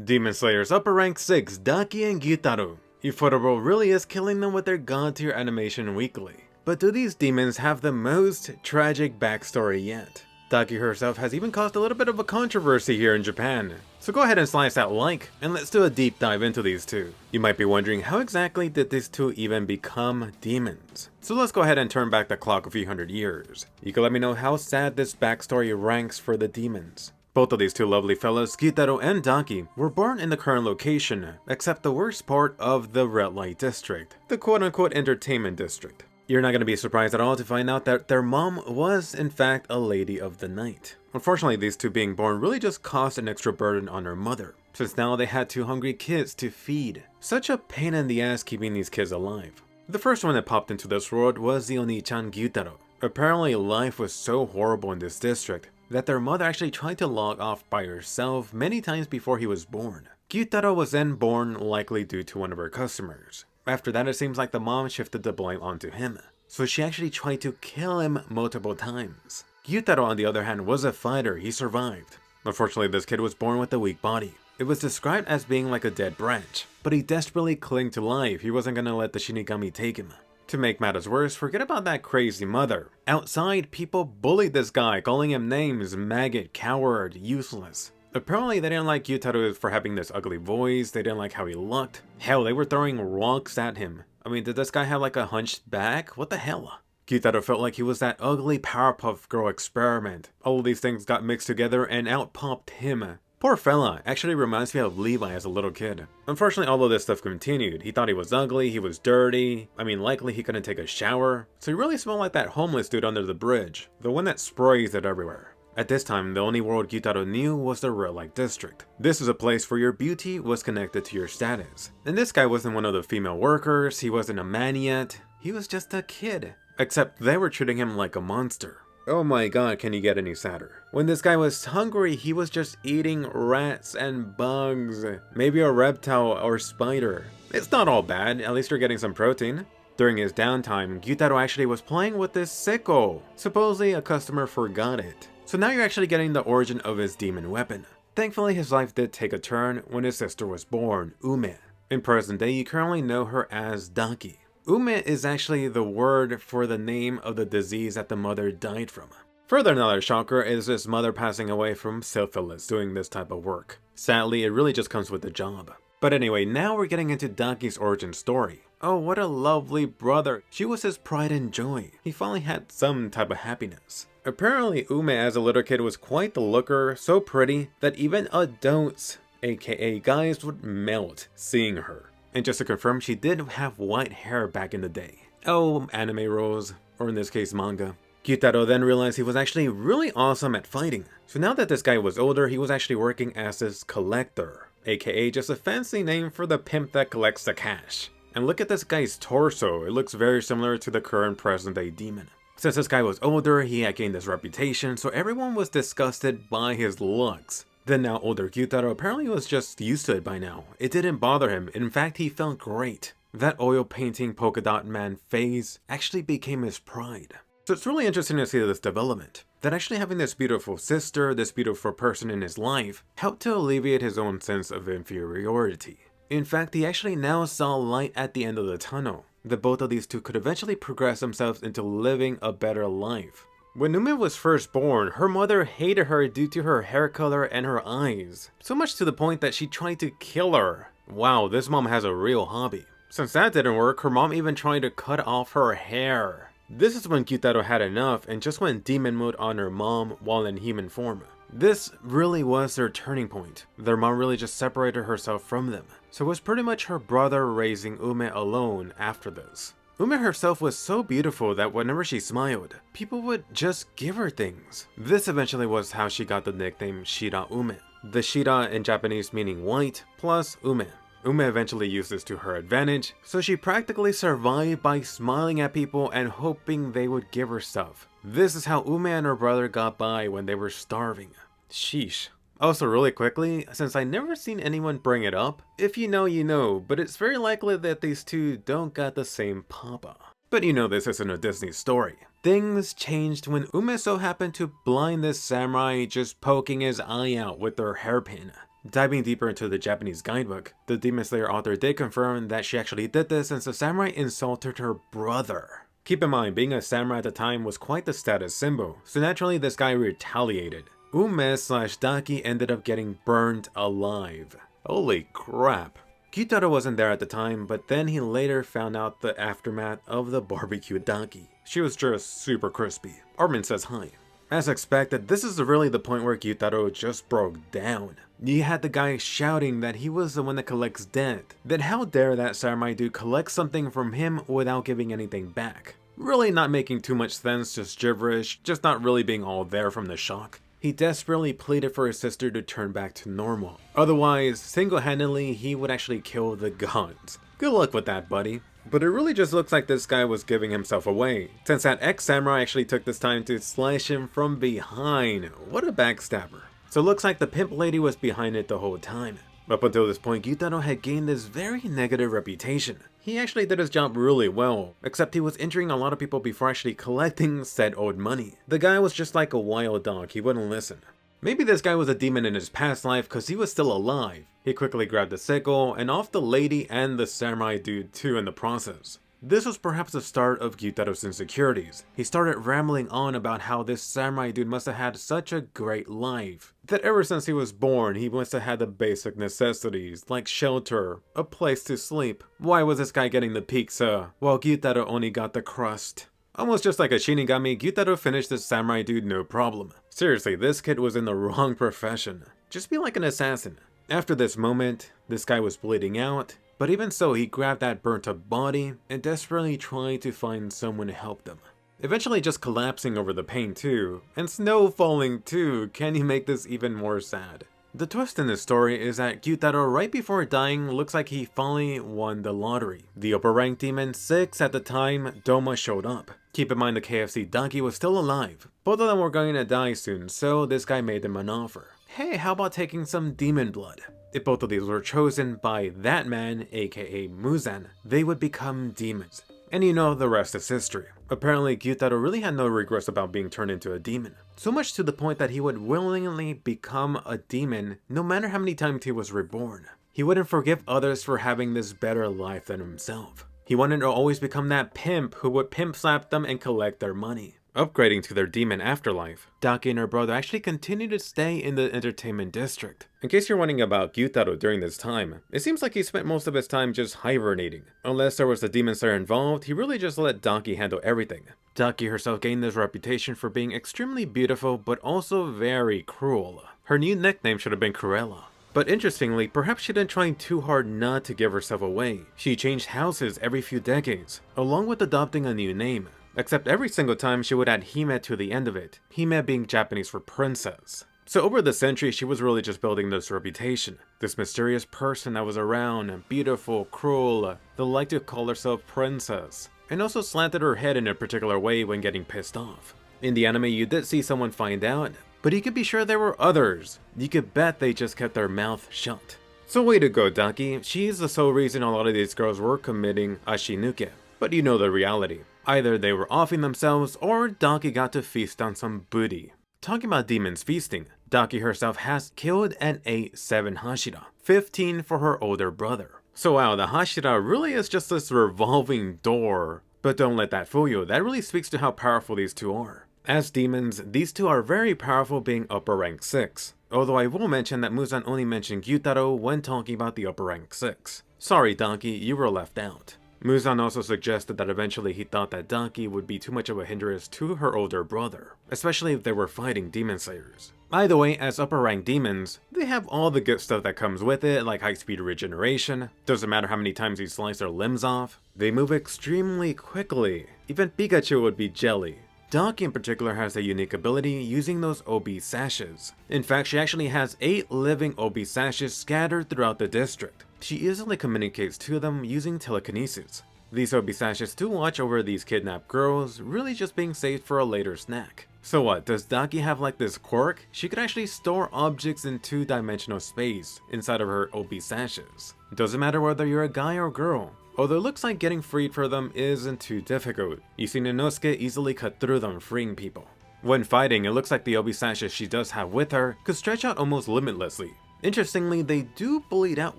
Demon Slayer's upper rank 6, Daki and Gyutaro. ufotable really is killing them with their god tier animation weekly. But do these demons have the most tragic backstory yet? Daki herself has even caused a little bit of a controversy here in Japan. So go ahead and slice that like, and let's do a deep dive into these two. You might be wondering, how exactly did these two even become demons? So let's go ahead and turn back the clock a few hundred years. You can let me know how sad this backstory ranks for the demons. Both of these two lovely fellas, Gyutaro and Daki, were born in the current location, except the worst part of the red light district, the quote-unquote entertainment district. You're not going to be surprised at all to find out that their mom was in fact a lady of the night. Unfortunately, these two being born really just caused an extra burden on her mother, since now they had two hungry kids to feed. Such a pain in the ass keeping these kids alive. The first one that popped into this world was the Oni-chan Gyutaro. Apparently life was so horrible in this district that their mother actually tried to log off by herself many times before he was born. Gyutaro was then born likely due to one of her customers. After that, it seems like the mom shifted the blame onto him, so she actually tried to kill him multiple times. Gyutaro, on the other hand, was a fighter. He survived. Unfortunately, this kid was born with a weak body. It was described as being like a dead branch, but he desperately clung to life. He wasn't gonna let the Shinigami take him. To make matters worse, forget about that crazy mother. Outside, people bullied this guy, calling him names: maggot, coward, useless. Apparently they didn't like Gyutaro for having this ugly voice, they didn't like how he looked. Hell, they were throwing rocks at him. I mean, did this guy have like a hunched back? What the hell? Gyutaro felt like he was that ugly Powerpuff Girl experiment. All of these things got mixed together and out popped him. Poor fella, actually reminds me of Levi as a little kid. Unfortunately, all of this stuff continued. He thought he was ugly, he was dirty, I mean likely he couldn't take a shower. So he really smelled like that homeless dude under the bridge, the one that sprays it everywhere. At this time, the only world Gyutaro knew was the red light district. This is a place where your beauty was connected to your status. And this guy wasn't one of the female workers, he wasn't a man yet, he was just a kid. Except they were treating him like a monster. Oh my god, can you get any sadder? When this guy was hungry, he was just eating rats and bugs, maybe a reptile or spider. It's not all bad, at least you're getting some protein. During his downtime, Gyutaro actually was playing with this SICKLE. Supposedly a customer forgot it. So now you're actually getting the origin of his demon weapon. Thankfully, his life did take a turn when his sister was born, Ume. In present day, you currently know her as Daki. Ume is actually the word for the name of the disease that the mother died from. Further, another shocker is this mother passing away from syphilis doing this type of work. Sadly, it really just comes with the job. But anyway, now we're getting into Daki's origin story. Oh, what a lovely brother. She was his pride and joy. He finally had some type of happiness. Apparently, Ume as a little kid was quite the looker, so pretty that even adults, aka guys, would melt seeing her. And just to confirm, she did have white hair back in the day. Oh, anime rules, or in this case manga. Gyutaro then realized he was actually really awesome at fighting. So now that this guy was older, he was actually working as his collector, aka just a fancy name for the pimp that collects the cash. And look at this guy's torso, it looks very similar to the current present day demon. Since this guy was older, he had gained this reputation, so everyone was disgusted by his looks. The now older Gyutaro apparently was just used to it by now. It didn't bother him, in fact he felt great. That oil painting polka dot man phase actually became his pride. So it's really interesting to see this development. That actually having this beautiful sister, this beautiful person in his life, helped to alleviate his own sense of inferiority. In fact, he actually now saw light at the end of the tunnel. That both of these two could eventually progress themselves into living a better life. When Ume was first born, her mother hated her due to her hair color and her eyes. So much to the point that she tried to kill her. Wow, this mom has a real hobby. Since that didn't work, her mom even tried to cut off her hair. This is when Gyutaro had enough and just went demon mode on her mom while in human form. This really was their turning point. Their mom really just separated herself from them. So it was pretty much her brother raising Ume alone after this. Ume herself was so beautiful that whenever she smiled, people would just give her things. This eventually was how she got the nickname Shira Ume. The Shira in Japanese meaning white, plus Ume. Ume eventually used this to her advantage, so she practically survived by smiling at people and hoping they would give her stuff. This is how Ume and her brother got by when they were starving. Sheesh. Also really quickly, since I never seen anyone bring it up, if you know you know, but it's very likely that these two don't got the same papa. But you know this isn't a Disney story. Things changed when Ume so happened to blind this samurai just poking his eye out with her hairpin. Diving deeper into the Japanese guidebook, the Demon Slayer author did confirm that she actually did this since the samurai insulted her brother. Keep in mind, being a samurai at the time was quite the status symbol, so naturally this guy retaliated. Ume/Daki ended up getting burned alive. Holy crap. Gyutaro wasn't there at the time, but then he later found out the aftermath of the barbecue Daki. She was just super crispy. Armin says hi. As expected, this is really the point where Gyutaro just broke down. You had the guy shouting that he was the one that collects debt. Then how dare that samurai dude collect something from him without giving anything back? Really not making too much sense, just gibberish, just not really being all there from the shock. He desperately pleaded for his sister to turn back to normal. Otherwise, single-handedly, he would actually kill the gods. Good luck with that, buddy. But it really just looks like this guy was giving himself away, since that ex-samurai actually took this time to slash him from behind. What a backstabber. So it looks like the pimp lady was behind it the whole time. Up until this point, Gyutaro had gained this very negative reputation. He actually did his job really well, except he was injuring a lot of people before actually collecting said owed money. The guy was just like a wild dog, he wouldn't listen. Maybe this guy was a demon in his past life because he was still alive. He quickly grabbed the sickle and off the lady and the samurai dude too in the process. This was perhaps the start of Gyutaro's insecurities. He started rambling on about how this samurai dude must have had such a great life. That ever since he was born, he must have had the basic necessities, like shelter, a place to sleep. Why was this guy getting the pizza, while Gyutaro only got the crust? Almost just like a Shinigami, Gyutaro finished this samurai dude no problem. Seriously, this kid was in the wrong profession. Just be like an assassin. After this moment, this guy was bleeding out. But even so, he grabbed that burnt up body and desperately tried to find someone to help them. Eventually just collapsing over the pain too, and snow falling too. Can you make this even more sad? The twist in this story is that Gyutaro right before dying looks like he finally won the lottery. The upper rank demon 6 at the time, Doma, showed up. Keep in mind the KFC Daki was still alive. Both of them were going to die soon, so this guy made them an offer. Hey, how about taking some demon blood? If both of these were chosen by that man, aka Muzan, they would become demons. And you know, the rest is history. Apparently, Gyutaro really had no regrets about being turned into a demon. So much to the point that he would willingly become a demon no matter how many times he was reborn. He wouldn't forgive others for having this better life than himself. He wanted to always become that pimp who would pimp slap them and collect their money. Upgrading to their demon afterlife, Daki and her brother actually continued to stay in the entertainment district. In case you're wondering about Gyutaro during this time, it seems like he spent most of his time just hibernating. Unless there was a demon slayer involved, he really just let Daki handle everything. Daki herself gained this reputation for being extremely beautiful but also very cruel. Her new nickname should have been Cruella. But interestingly, perhaps she didn't try too hard not to give herself away. She changed houses every few decades, along with adopting a new name. Except every single time she would add Hime to the end of it, Hime being Japanese for princess. So over the centuries, she was really just building this reputation. This mysterious person that was around, beautiful, cruel, that liked to call herself princess. And also slanted her head in a particular way when getting pissed off. In the anime, you did see someone find out, but you could be sure there were others. You could bet they just kept their mouth shut. So way to go, Daki. She's the sole reason a lot of these girls were committing ashinuke. But you know the reality. Either they were offing themselves, or Daki got to feast on some booty. Talking about demons feasting, Daki herself has killed and ate 7 Hashira, 15 for her older brother. So wow, the Hashira really is just this revolving door. But don't let that fool you, that really speaks to how powerful these two are. As demons, these two are very powerful, being upper rank 6. Although I will mention that Muzan only mentioned Gyutaro when talking about the upper rank 6. Sorry Daki, you were left out. Muzan also suggested that eventually he thought that Daki would be too much of a hindrance to her older brother, especially if they were fighting demon slayers. Either way, as upper rank demons, they have all the good stuff that comes with it, like high speed regeneration, doesn't matter how many times you slice their limbs off, they move extremely quickly, even Pikachu would be jelly. Daki in particular has a unique ability using those OB sashes. In fact, she actually has 8 living OB sashes scattered throughout the district. She easily communicates to them using telekinesis. These OB sashes do watch over these kidnapped girls, really just being saved for a later snack. So what, does Daki have like this quirk? She could actually store objects in 2-dimensional space inside of her OB sashes. Doesn't matter whether you're a guy or girl. Although it looks like getting freed for them isn't too difficult. You see Inoskue easily cut through them, freeing people. When fighting, it looks like the OB sashes she does have with her could stretch out almost limitlessly. Interestingly, they do bleed out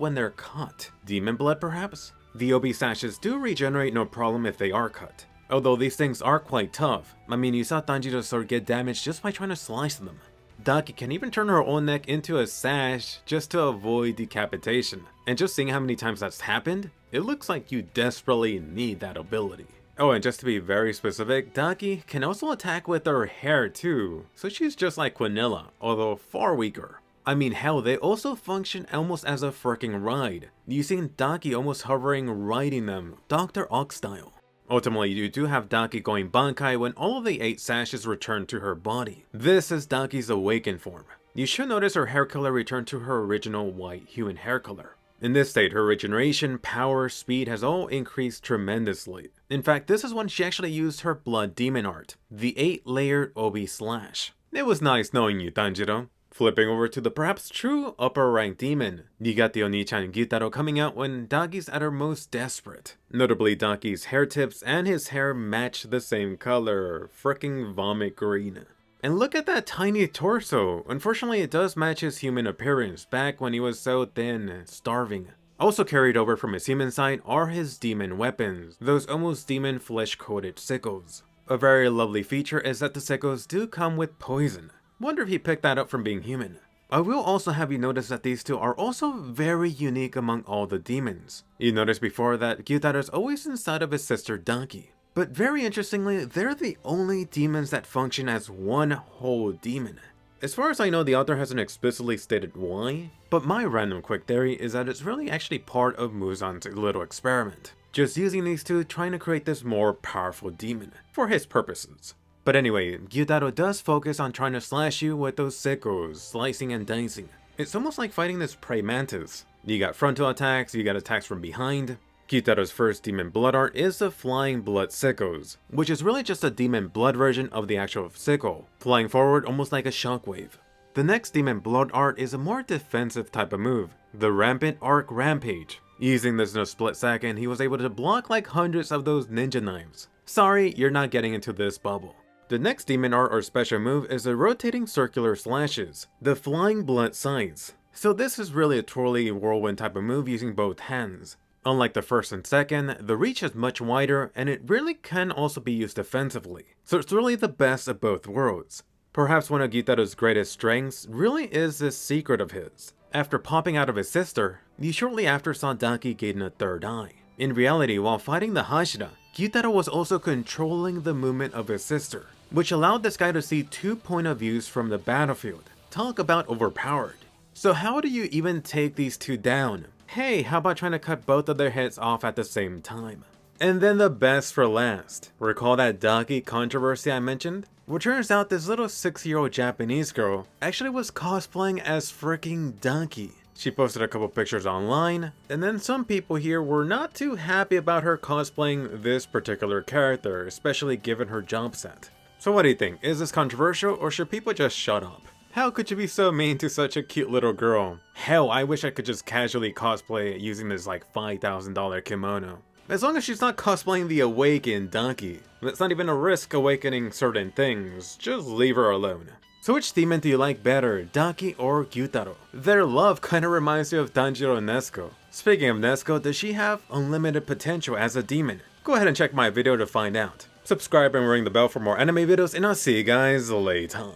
when they're cut. Demon blood perhaps? The obi sashes do regenerate no problem if they are cut. Although these things are quite tough. I mean, you saw Tanjiro's sword get damaged just by trying to slice them. Daki can even turn her own neck into a sash just to avoid decapitation. And just seeing how many times that's happened, it looks like you desperately need that ability. Oh, and just to be very specific, Daki can also attack with her hair too, so she's just like Quinilla, although far weaker. I mean, hell, they also function almost as a freaking ride, using Daki almost hovering riding them, Dr. Ox style. Ultimately, you do have Daki going Bankai when all of the 8 sashes return to her body. This is Daki's awakened form. You should notice her hair color returned to her original white human hair color. In this state, her regeneration, power, speed has all increased tremendously. In fact, this is when she actually used her blood demon art, the 8-layered obi slash. It was nice knowing you, Tanjiro. Flipping over to the perhaps true upper rank demon, you got the Oni-chan Gyutaro coming out when Daki's at her most desperate. Notably, Daki's hair tips and his hair match the same color, fricking vomit green. And look at that tiny torso. Unfortunately, it does match his human appearance back when he was so thin, starving. Also carried over from his human side are his demon weapons, those almost demon flesh-coated sickles. A very lovely feature is that the sickles do come with poison. Wonder if he picked that up from being human. I will also have you notice that these two are also very unique among all the demons. You noticed before that Gyutaro's always inside of his sister Daki. But very interestingly, they're the only demons that function as one whole demon. As far as I know, the author hasn't explicitly stated why, but my random quick theory is that it's really actually part of Muzan's little experiment. Just using these two trying to create this more powerful demon, for his purposes. But anyway, Gyutaro does focus on trying to slash you with those sickles, slicing and dicing. It's almost like fighting this prey mantis. You got frontal attacks, you got attacks from behind. Gyutaro's first demon blood art is the flying blood sickles, which is really just a demon blood version of the actual sickle, flying forward almost like a shockwave. The next demon blood art is a more defensive type of move, the rampant arc rampage. Using this in a split second, he was able to block like hundreds of those ninja knives. Sorry, you're not getting into this bubble. The next demon art or special move is the rotating circular slashes, the flying blood scythes. So this is really a twirly whirlwind type of move using both hands. Unlike the first and second, the reach is much wider and it really can also be used defensively. So it's really the best of both worlds. Perhaps one of Gyutaro's greatest strengths really is this secret of his. After popping out of his sister, you shortly after saw Daki gain a third eye. In reality, while fighting the Hashira, Gyutaro was also controlling the movement of his sister, which allowed this guy to see 2 point of views from the battlefield. Talk about overpowered. So how do you even take these two down? Hey, how about trying to cut both of their heads off at the same time? And then the best for last. Recall that Daki controversy I mentioned? Well, turns out this little 6-year-old Japanese girl actually was cosplaying as freaking Daki. She posted a couple pictures online, and then some people here were not too happy about her cosplaying this particular character, especially given her job set. So what do you think? Is this controversial, or should people just shut up? How could you be so mean to such a cute little girl? Hell, I wish I could just casually cosplay using this like $5,000 kimono. As long as she's not cosplaying the awakened Daki. That's not even a risk awakening certain things, just leave her alone. So which demon do you like better, Daki or Gyutaro? Their love kinda reminds you of Tanjiro and Nezuko. Speaking of Nezuko, does she have unlimited potential as a demon? Go ahead and check my video to find out. Subscribe and ring the bell for more anime videos, and I'll see you guys later.